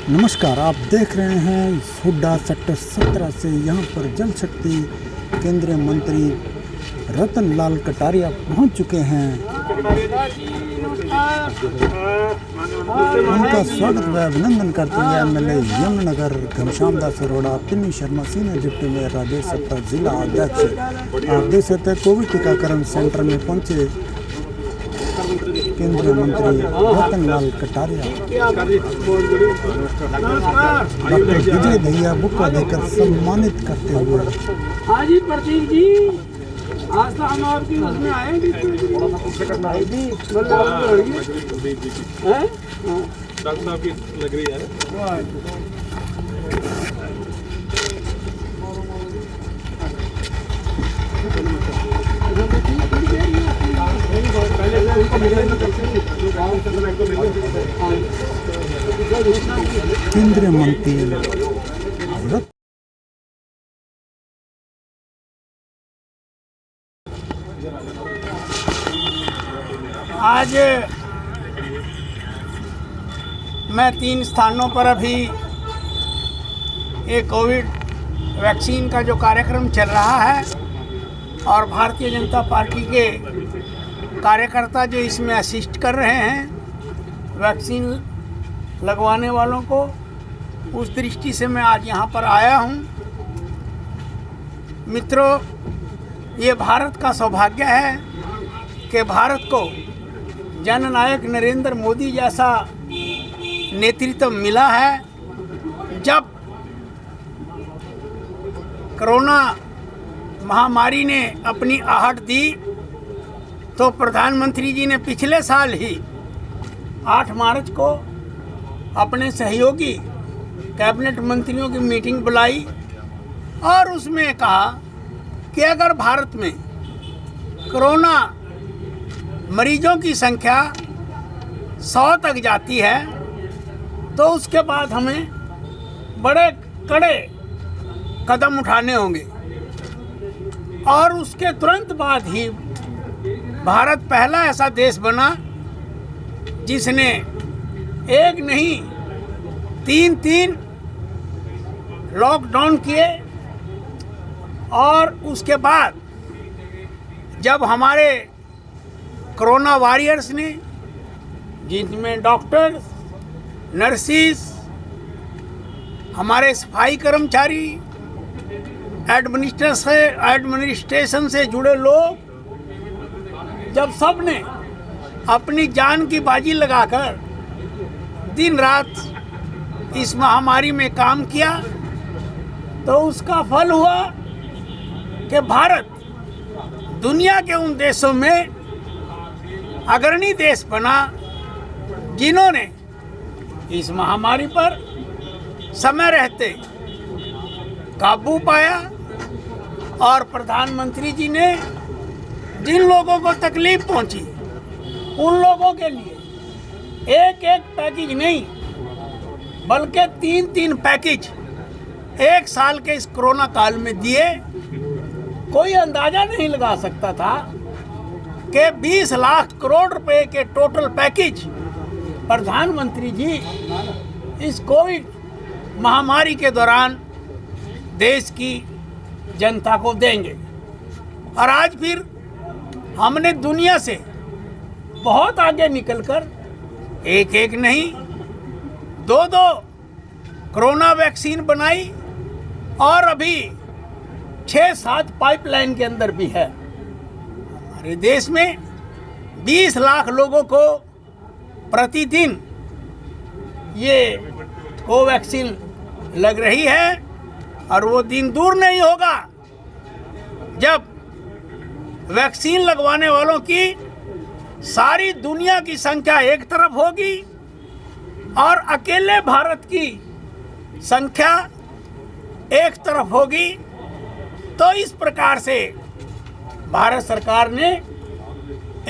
नमस्कार, आप देख रहे हैं हुड्डा सेक्टर 17 से। यहाँ पर जल शक्ति केंद्रीय मंत्री रतन लाल कटारिया पहुँच चुके हैं। उनका स्वागत व अभिनंदन करते हुए MLA Yamunanagar Ghanshyam Das Arora, Pinni Sharma, senior deputy mayor Rajesh Satta, जिला अध्यक्ष। आप देख सकते हैं कोविड टीकाकरण सेंटर में पहुंचे केंद्रीय मंत्री रतन लाल कटारिया डॉक्टर विजय दहिया बुक्का देकर सम्मानित करते हुए। हाँ जी प्रतीक जी, आज तो हम आपकी उसमें आए डॉक्टर साहब की लग रही है। केंद्रीय मंत्री आज मैं 3 स्थानों पर अभी ये कोविड वैक्सीन का जो कार्यक्रम चल रहा है और भारतीय जनता पार्टी के कार्यकर्ता जो इसमें असिस्ट कर रहे हैं वैक्सीन लगवाने वालों को, उस दृष्टि से मैं आज यहाँ पर आया हूँ। मित्रों, ये भारत का सौभाग्य है कि भारत को जननायक नरेंद्र मोदी जैसा नेतृत्व मिला है। जब कोरोना महामारी ने अपनी आहट दी तो प्रधानमंत्री जी ने पिछले साल ही 8 मार्च को अपने सहयोगी कैबिनेट मंत्रियों की मीटिंग बुलाई और उसमें कहा कि अगर भारत में कोरोना मरीजों की संख्या 100 तक जाती है तो उसके बाद हमें बड़े कड़े कदम उठाने होंगे। और उसके तुरंत बाद ही भारत पहला ऐसा देश बना जिसने एक नहीं 3 लॉकडाउन किए। और उसके बाद जब हमारे कोरोना वॉरियर्स ने, जिनमें डॉक्टर्स, नर्सिस, हमारे सफाई कर्मचारी, एडमिनिस्ट्रेशन से जुड़े लोग, जब सब ने अपनी जान की बाजी लगाकर दिन रात इस महामारी में काम किया तो उसका फल हुआ कि भारत दुनिया के उन देशों में अग्रणी देश बना जिन्होंने इस महामारी पर समय रहते काबू पाया। और प्रधानमंत्री जी ने जिन लोगों को तकलीफ पहुंची उन लोगों के लिए एक पैकेज नहीं बल्कि 3 पैकेज 1 साल के इस कोरोना काल में दिए। कोई अंदाजा नहीं लगा सकता था कि 20 लाख करोड़ रुपए के टोटल पैकेज प्रधानमंत्री जी इस कोविड महामारी के दौरान देश की जनता को देंगे। और आज फिर हमने दुनिया से बहुत आगे निकलकर एक नहीं 2 कोरोना वैक्सीन बनाई और अभी 6-7 पाइपलाइन के अंदर भी है। हमारे देश में 20 लाख लोगों को प्रतिदिन ये कोवैक्सीन लग रही है और वो दिन दूर नहीं होगा जब वैक्सीन लगवाने वालों की सारी दुनिया की संख्या एक तरफ होगी और अकेले भारत की संख्या एक तरफ होगी। तो इस प्रकार से भारत सरकार ने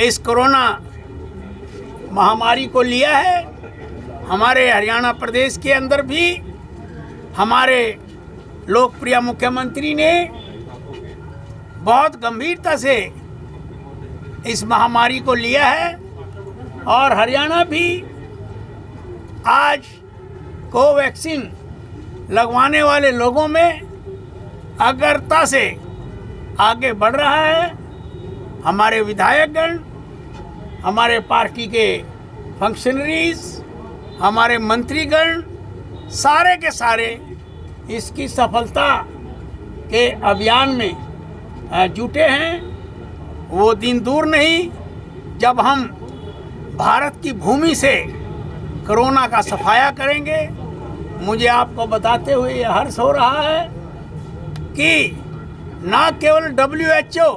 इस कोरोना महामारी को लिया है। हमारे हरियाणा प्रदेश के अंदर भी हमारे लोकप्रिय मुख्यमंत्री ने बहुत गंभीरता से इस महामारी को लिया है और हरियाणा भी आज कोवैक्सीन लगवाने वाले लोगों में अग्रता से आगे बढ़ रहा है। हमारे विधायकगण, हमारे पार्टी के फंक्शनरीज, हमारे मंत्रीगण सारे के सारे इसकी सफलता के अभियान में जुटे हैं। वो दिन दूर नहीं जब हम भारत की भूमि से कोरोना का सफाया करेंगे। मुझे आपको बताते हुए ये हर्ष हो रहा है कि ना केवल WHO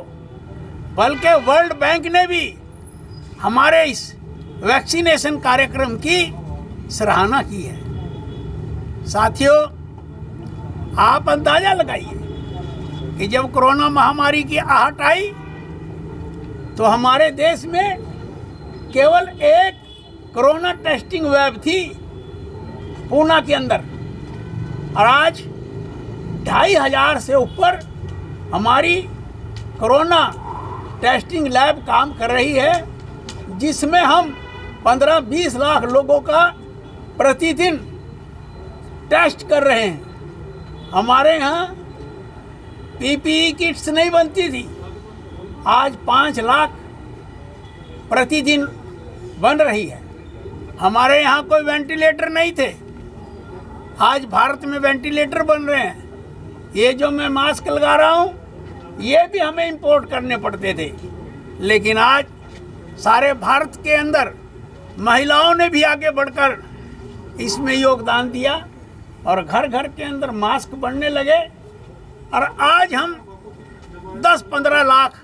बल्कि वर्ल्ड बैंक ने भी हमारे इस वैक्सीनेशन कार्यक्रम की सराहना की है। साथियों, आप अंदाजा लगाइए कि जब कोरोना महामारी की आहट आई तो हमारे देश में केवल एक कोरोना टेस्टिंग लैब थी पूना के अंदर, और आज 2500 से ऊपर हमारी कोरोना टेस्टिंग लैब काम कर रही है, जिसमें हम 15-20 लाख लोगों का प्रतिदिन टेस्ट कर रहे हैं। हमारे यहाँ PPE किट्स नहीं बनती थी, आज 5 लाख प्रतिदिन बन रही है। हमारे यहाँ कोई वेंटिलेटर नहीं थे, आज भारत में वेंटिलेटर बन रहे हैं। ये जो मैं मास्क लगा रहा हूँ ये भी हमें इंपोर्ट करने पड़ते थे, लेकिन आज सारे भारत के अंदर महिलाओं ने भी आगे बढ़कर इसमें योगदान दिया और घर घर के अंदर मास्क बनने लगे, और आज हम 10-15 लाख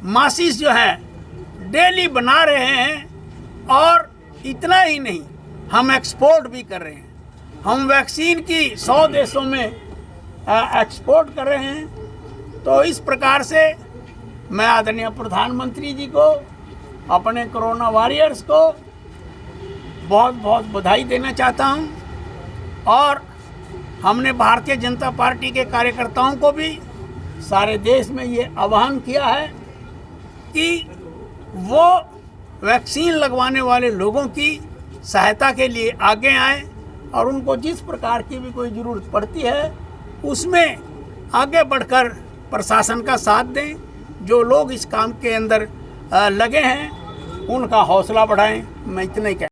मास्क जो है डेली बना रहे हैं। और इतना ही नहीं, हम एक्सपोर्ट भी कर रहे हैं। हम वैक्सीन की 100 देशों में एक्सपोर्ट कर रहे हैं। तो इस प्रकार से मैं आदरणीय प्रधानमंत्री जी को, अपने कोरोना वॉरियर्स को बहुत बहुत बधाई देना चाहता हूं, और हमने भारतीय जनता पार्टी के कार्यकर्ताओं को भी सारे देश में ये आह्वान किया है कि वो वैक्सीन लगवाने वाले लोगों की सहायता के लिए आगे आएं, और उनको जिस प्रकार की भी कोई ज़रूरत पड़ती है उसमें आगे बढ़कर प्रशासन का साथ दें। जो लोग इस काम के अंदर लगे हैं उनका हौसला बढ़ाएं। मैं इतना ही